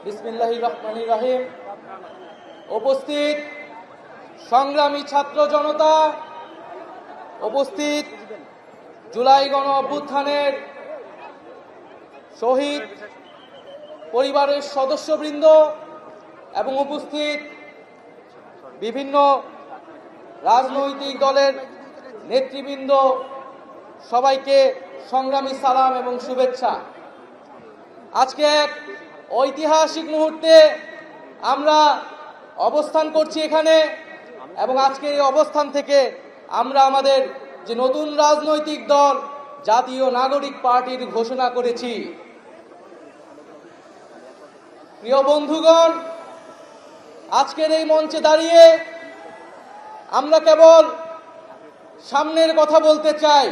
বিসমিল্লাহির রহমানির রহিম। উপস্থিত সংগ্রামী ছাত্র জনতা, উপস্থিত জুলাই গণ অভ্যুত্থানের শহীদ পরিবারের সদস্যবৃন্দ এবং উপস্থিত বিভিন্ন রাজনৈতিক দলের নেতৃবৃন্দ, সবাইকে সংগ্রামী সালাম এবং শুভেচ্ছা। আজকে এক ঐতিহাসিক মুহূর্তে আমরা অবস্থান করছি এখানে, এবং আজকে এই অবস্থান থেকে আমরা আমাদের যে নতুন রাজনৈতিক দল জাতীয় নাগরিক পার্টির ঘোষণা করেছি। প্রিয় বন্ধুগণ, আজকের এই মঞ্চে দাঁড়িয়ে আমরা কেবল সামনের কথা বলতে চাই।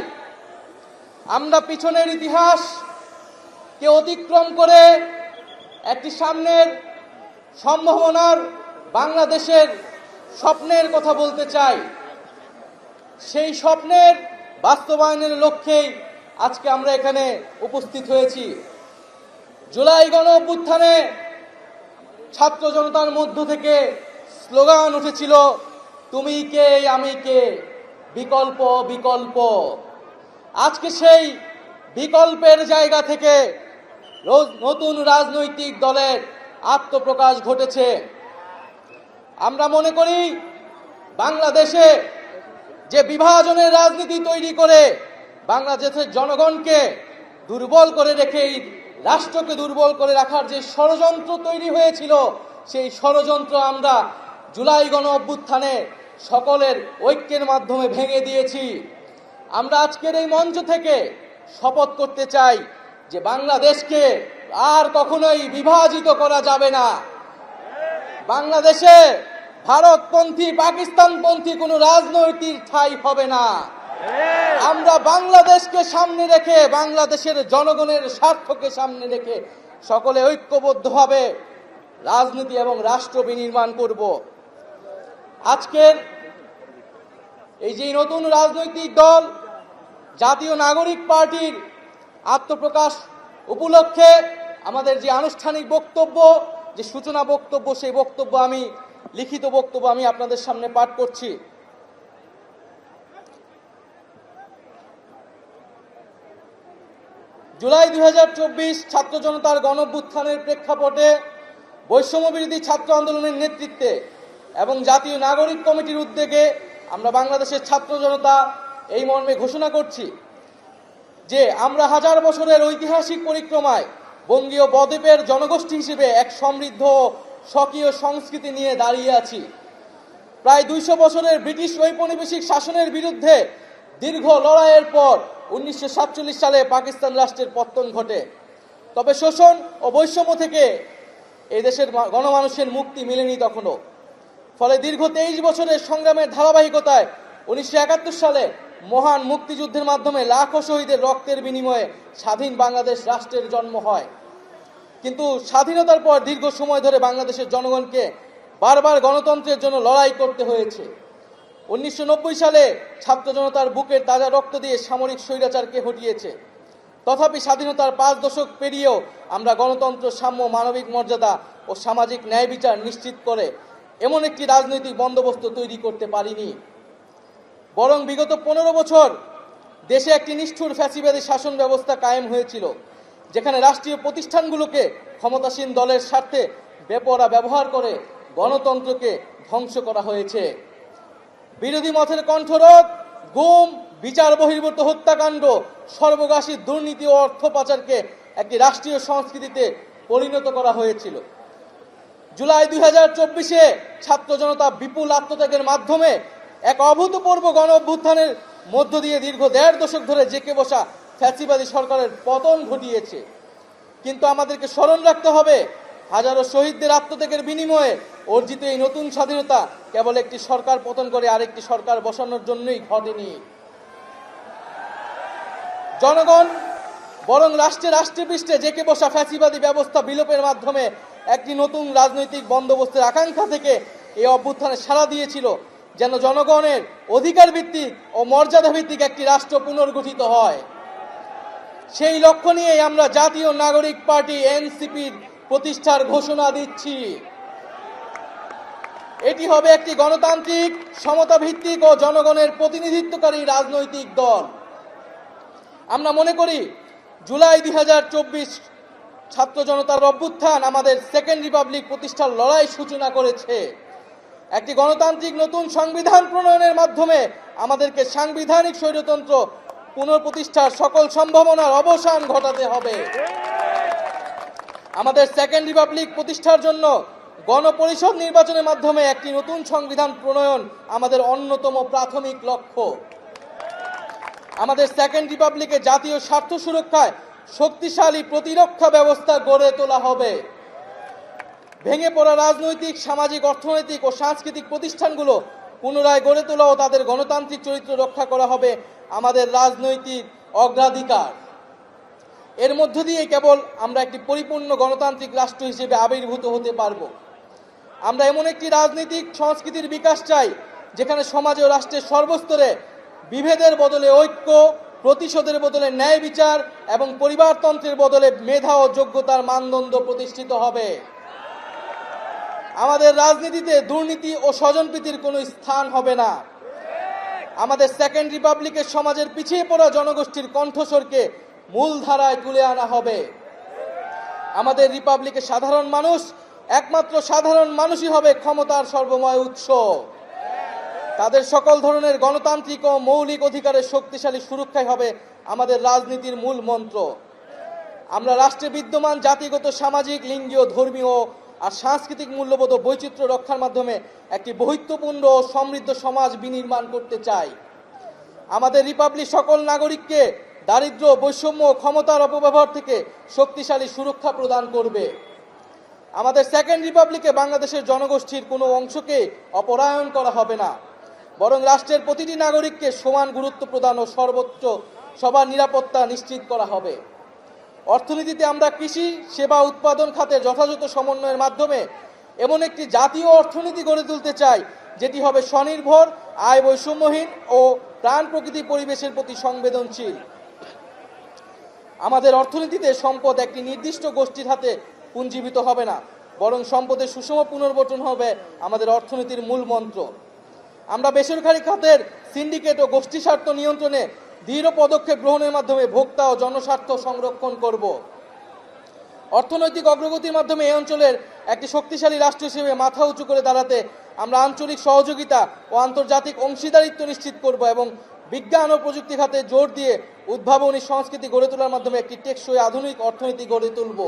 আমরা পিছনের ইতিহাসকে অতিক্রম করে একটি সামনের সম্ভাবনার বাংলাদেশের স্বপ্নের কথা বলতে চাই। সেই স্বপ্নের বাস্তবায়নের লক্ষ্যেই আজকে আমরা এখানে উপস্থিত হয়েছি। জুলাই গণ অভ্যুত্থানে ছাত্র জনতার মধ্য থেকে স্লোগান উঠেছিল, তুমি কে আমি কে, বিকল্প বিকল্প। আজকে সেই বিকল্পের জায়গা থেকে নতুন রাজনৈতিক দলের আত্মপ্রকাশ ঘটেছে। আমরা মনে করি বাংলাদেশে যে বিভাজনের রাজনীতি তৈরি করে বাংলাদেশের জনগণকে দুর্বল করে রেখে রাষ্ট্রকে দুর্বল করে রাখার যে ষড়যন্ত্র তৈরি হয়েছিল, সেই ষড়যন্ত্র আমরা জুলাই গণ অভ্যুত্থানে সকলের ঐক্যের মাধ্যমে ভেঙে দিয়েছি। আমরা আজকের এই মঞ্চ থেকে শপথ করতে চাই যে বাংলাদেশকে আর কখনোই বিভাজিত করা যাবে না। বাংলাদেশে ভারতপন্থী পাকিস্তানপন্থী কোনো রাজনৈতিক ঠাঁই হবে না। আমরা বাংলাদেশকে সামনে রেখে, বাংলাদেশের জনগণের স্বার্থকে সামনে রেখে সকলে ঐক্যবদ্ধভাবে রাজনীতি এবং রাষ্ট্র বিনির্মাণ করব। আজকের এই যে নতুন রাজনৈতিক দল জাতীয় নাগরিক পার্টির আত্মপ্রকাশ উপলক্ষে আমাদের যে আনুষ্ঠানিক বক্তব্য, যে সূচনা বক্তব্য, সেই বক্তব্য আমি লিখিত বক্তব্য আমি আপনাদের সামনে পাঠ করছি। জুলাই 2024 ছাত্র জনতার গণঅভ্যুত্থানের প্রেক্ষাপটে বৈষম্য বিরোধী ছাত্র আন্দোলনের নেতৃত্বে এবং জাতীয় নাগরিক কমিটির উদ্যোগে আমরা বাংলাদেশের ছাত্র জনতা এই মর্মে ঘোষণা করছি যে আমরা হাজার বছরের ঐতিহাসিক পরিক্রমায় বঙ্গীয় বদ্বীপের জনগোষ্ঠী হিসেবে এক সমৃদ্ধ স্বকীয় সংস্কৃতি নিয়ে দাঁড়িয়ে আছি। প্রায় 200 বছরের ব্রিটিশ ঔপনিবেশিক শাসনের বিরুদ্ধে দীর্ঘ লড়াইয়ের পর 1947 সালে পাকিস্তান রাষ্ট্রের পতন ঘটে। তবে শোষণ ও বৈষম্য থেকে এই দেশের গণমানুষের মুক্তি মেলেনি তখনও। ফলে দীর্ঘ 23 বছরের সংগ্রামের ধারাবাহিকতায় 1971 সালে মহান মুক্তিযুদ্ধের মাধ্যমে লাখো শহীদের রক্তের বিনিময়ে স্বাধীন বাংলাদেশ রাষ্ট্রের জন্ম হয়। কিন্তু স্বাধীনতার পর দীর্ঘ সময় ধরে বাংলাদেশের জনগণকে বারবার গণতন্ত্রের জন্য লড়াই করতে হয়েছে। 1990 সালে ছাত্র জনতার বুকের তাজা রক্ত দিয়ে সামরিক স্বৈরাচারকে হটিয়েছে। তথাপি স্বাধীনতার 5 দশক পেরিয়েও আমরা গণতন্ত্র, সাম্য, মানবিক মর্যাদা ও সামাজিক ন্যায় বিচার নিশ্চিত করে এমন একটি রাজনৈতিক বন্দোবস্ত তৈরি করতে পারিনি। বরং বিগত 15 বছর দেশে একটি নিষ্ঠুর ফ্যাসিবাদী শাসন ব্যবস্থা কায়েম হয়েছিল, যেখানে রাষ্ট্রীয় প্রতিষ্ঠানগুলোকে ক্ষমতাসীন দলের স্বার্থে বেপরোয়া ব্যবহার করে গণতন্ত্রকে ধ্বংস করা হয়েছে। বিরোধী মতের কণ্ঠরোধ, গুম, বিচার বহির্ভূত হত্যাকাণ্ড, সর্বগ্রাসী দুর্নীতি ও অর্থ পাচারকে একটি রাষ্ট্রীয় সংস্কৃতিতে পরিণত করা হয়েছিল। জুলাই 2024-এ ছাত্র জনতা বিপুল আত্মত্যাগের মাধ্যমে এক অভূতপূর্ব গণ অভ্যুত্থানের মধ্য দিয়ে দীর্ঘ 1.5 দশক ধরে জেঁকে বসা ফ্যাসিবাদী সরকারের পতন ঘটিয়েছে। কিন্তু আমাদেরকে স্মরণ রাখতে হবে, হাজারো শহীদদের আত্মত্যাগের বিনিময়ে অর্জিত এই নতুন স্বাধীনতা কেবল একটি সরকার পতন করে আরেকটি সরকার বসানোর জন্যই ঘটেনি। জনগণ বরং রাষ্ট্রে পৃষ্ঠে জেঁকে বসা ফ্যাসিবাদী ব্যবস্থা বিলোপের মাধ্যমে একটি নতুন রাজনৈতিক বন্দোবস্তের আকাঙ্ক্ষা থেকে এই অভ্যুত্থানে সাড়া দিয়েছিল, যেন জনগণের অধিকার ভিত্তিক ও মর্যাদা ভিত্তিক একটি রাষ্ট্র পুনর্গঠিত হয়। সেই লক্ষ্য নিয়ে আমরা জাতীয় নাগরিক পার্টি এনসিপির প্রতিষ্ঠার ঘোষণা দিচ্ছি। এটি হবে একটি গণতান্ত্রিক, সমতা ভিত্তিক ও জনগণের প্রতিনিধিত্বকারী রাজনৈতিক দল। আমরা মনে করি জুলাই 2024 ছাত্র জনতার অভ্যুত্থান আমাদের সেকেন্ড রিপাবলিক প্রতিষ্ঠার লড়াই সূচনা করেছে। একটি গণতান্ত্রিক নতুন সংবিধান প্রণয়নের মাধ্যমে আমাদেরকে সাংবিধানিক স্বৈরতন্ত্র পুনঃপ্রতিষ্ঠার সকল সম্ভাবনার অবসান ঘটাতে হবে। আমাদের সেকেন্ড রিপাবলিক প্রতিষ্ঠার জন্য গণপরিষদ নির্বাচনের মাধ্যমে একটি নতুন সংবিধান প্রণয়ন আমাদের অন্যতম প্রাথমিক লক্ষ্য। আমাদের সেকেন্ড রিপাবলিকে জাতীয় স্বার্থ সুরক্ষায় শক্তিশালী প্রতিরক্ষা ব্যবস্থা গড়ে তোলা হবে। ভেঙে পড়া রাজনৈতিক, সামাজিক, অর্থনৈতিক ও সাংস্কৃতিক প্রতিষ্ঠানগুলো পুনরায় গড়ে তোলা ও তাদের গণতান্ত্রিক চরিত্র রক্ষা করা হবে আমাদের রাজনৈতিক অগ্রাধিকার। এর মধ্য দিয়ে কেবল আমরা একটি পরিপূর্ণ গণতান্ত্রিক রাষ্ট্র হিসেবে আবির্ভূত হতে পারব। আমরা এমন একটি রাজনৈতিক সংস্কৃতির বিকাশ চাই যেখানে সমাজে ও রাষ্ট্রের সর্বস্তরে বিভেদের বদলে ঐক্য, প্রতিশোধের বদলে ন্যায় বিচার এবং পরিবারতন্ত্রের বদলে মেধা ও যোগ্যতার মানদণ্ড প্রতিষ্ঠিত হবে। আমাদের রাজনীতিতে দুর্নীতি ও স্বজনপ্রীতির কোনো স্থান হবে না। আমাদের সেকেন্ড রিপাবলিকের সমাজের পিছিয়ে পড়া জনগোষ্ঠীর কণ্ঠস্বরকে মূলধারায় তুলে আনা হবে। আমাদের রিপাবলিকের সাধারণ মানুষ, একমাত্র সাধারণ মানুষই হবে ক্ষমতার সর্বময় উৎস। তাদের সকল ধরনের গণতান্ত্রিক ও মৌলিক অধিকারের শক্তিশালী সুরক্ষাই হবে আমাদের রাজনীতির মূল মন্ত্র। আমরা রাষ্ট্রে বিদ্যমান জাতিগত, সামাজিক, লিঙ্গীয়, ধর্মীয় আর সাংস্কৃতিক মূল্যবোধ ও বৈচিত্র্য রক্ষার মাধ্যমে একটি বৈচিত্র্যপূর্ণ ও সমৃদ্ধ সমাজ বিনির্মাণ করতে চাই। আমাদের রিপাবলিক সকল নাগরিককে দারিদ্র্য, বৈষম্য ও ক্ষমতার অপব্যবহার থেকে শক্তিশালী সুরক্ষা প্রদান করবে। আমাদের সেকেন্ড রিপাবলিকে বাংলাদেশের জনগোষ্ঠীর কোনো অংশকে অপরায়ণ করা হবে না, বরং রাষ্ট্রের প্রতিটি নাগরিককে সমান গুরুত্ব প্রদান ও সর্বোচ্চ সবার নিরাপত্তা নিশ্চিত করা হবে। অর্থনীতিতে আমরা কৃষি, সেবা, উৎপাদন খাতে যথাযথ সমন্বয়ের মাধ্যমে এমন একটি জাতীয় অর্থনীতি গড়ে তুলতে চাই যেটি হবে স্বনির্ভর, আয় বৈষম্যহীন ও প্রাণ প্রকৃতি পরিবেশের প্রতি সংবেদনশীল। আমাদের অর্থনীতিতে সম্পদ একটি নির্দিষ্ট গোষ্ঠীর হাতে পুঞ্জীভূত হবে না, বরং সম্পদের সুষম পুনর্বণ্টন হবে আমাদের অর্থনীতির মূল মন্ত্র। আমরা বেসরকারি খাতের সিন্ডিকেট ও গোষ্ঠী স্বার্থ নিয়ন্ত্রণে দৃঢ় পদক্ষেপ গ্রহণের মাধ্যমে ভোক্তা ও জনস্বার্থ সংরক্ষণ করব। অর্থনৈতিক অগ্রগতির মাধ্যমে এই অঞ্চলের একটি শক্তিশালী রাষ্ট্র হিসেবে মাথা উঁচু করে দাঁড়াতে আমরা আঞ্চলিক সহযোগিতা ও আন্তর্জাতিক অংশীদারিত্ব নিশ্চিত করব এবং বিজ্ঞান ও প্রযুক্তি খাতে জোর দিয়ে উদ্ভাবনী সংস্কৃতি গড়ে তোলার মাধ্যমে একটি টেকসই আধুনিক অর্থনীতি গড়ে তুলব।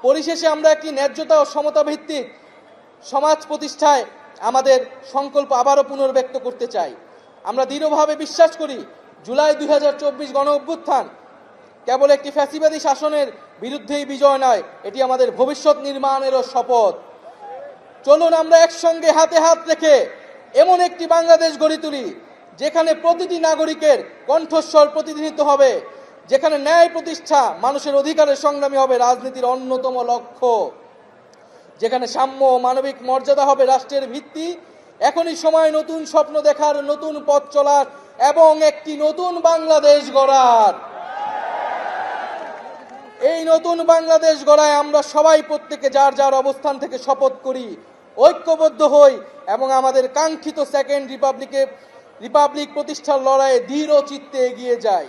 পরিশেষে আমরা একটি ন্যায্যতা ও সমতা ভিত্তিক সমাজ প্রতিষ্ঠায় আমাদের সংকল্প আবারও পুনর্ব্যক্ত করতে চাই। আমরা দৃঢ়ভাবে বিশ্বাস করি জুলাই 2024 গণ অভ্যুত্থান কেবল একটি ফ্যাসিবাদী শাসনের বিরুদ্ধেই বিজয় নয়, এটি আমাদের ভবিষ্যৎ নির্মাণেরও শপথ। চলুন আমরা একসঙ্গে হাতে হাত রেখে এমন একটি বাংলাদেশ গড়ে তুলি যেখানে প্রতিটি নাগরিকের কণ্ঠস্বর প্রতিনিধিত্ব হবে, যেখানে ন্যায় প্রতিষ্ঠা, মানুষের অধিকারের সংগ্রামী হবে রাজনীতির অন্যতম লক্ষ্য, যেখানে সাম্য ও মানবিক মর্যাদা হবে রাষ্ট্রের ভিত্তি। এখনই সময় নতুন স্বপ্ন দেখার, নতুন পথ চলার এবং একটি নতুন বাংলাদেশ গড়ার। এই নতুন বাংলাদেশ গড়ায় আমরা সবাই প্রত্যেকে যার যার অবস্থান থেকে শপথ করি, ঐক্যবদ্ধ হই এবং আমাদের কাঙ্ক্ষিত সেকেন্ড রিপাবলিক প্রতিষ্ঠার লড়াইয়ে দৃঢ় চিত্তে এগিয়ে যাই।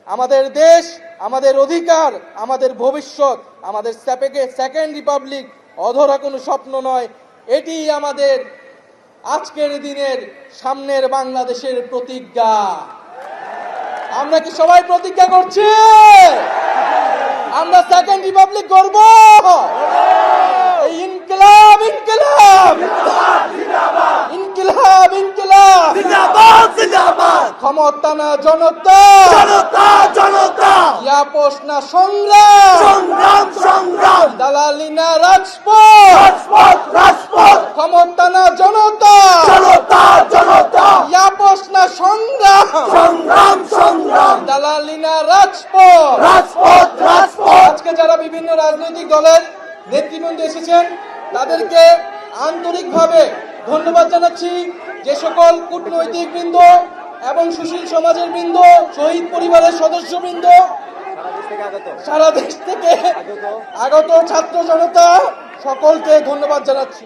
আমাদের দেশ, আমাদের অধিকার, আমাদের ভবিষ্যৎ, আমাদের সেকেন্ড রিপাবলিক অধরা কোনো স্বপ্ন নয়, এটি আমাদের আজকের দিনের সামনের বাংলাদেশের প্রতিজ্ঞা। আমরা কি সবাই প্রতিজ্ঞা করছি আমরা সেকেন্ড রিপাবলিক গড়ব? ইনকিলাব ইনকিলাব ইনকিলাব ইনকিলাব জিন্দাবাদ জিন্দাবাদ। ক্ষমতা না জনতা, জনতা জনতা। আপোষ না সংগ্রাম, সংগ্রাম সংগ্রাম। দালালি না রাজপথ, রাজপথ রাজপথ। ক্ষমতা না জনতা, জনতা জনতা। আপোষ না সংগ্রাম, সংগ্রাম সংগ্রাম। দালালি না রাজপথ, রাজপথ রাজপথ। আজকে যারা বিভিন্ন রাজনৈতিক দলের নেতৃবৃন্দ এসেছেন তাদেরকে আন্তরিকভাবে ধন্যবাদ জানাচ্ছি। যে সকল কূটনৈতিক বৃন্দ এবং সুশীল সমাজের বৃন্দ, শহীদ পরিবারের সদস্যবৃন্দ, সারা দেশ থেকে আগত ছাত্র জনতা সকলকে ধন্যবাদ জানাচ্ছি।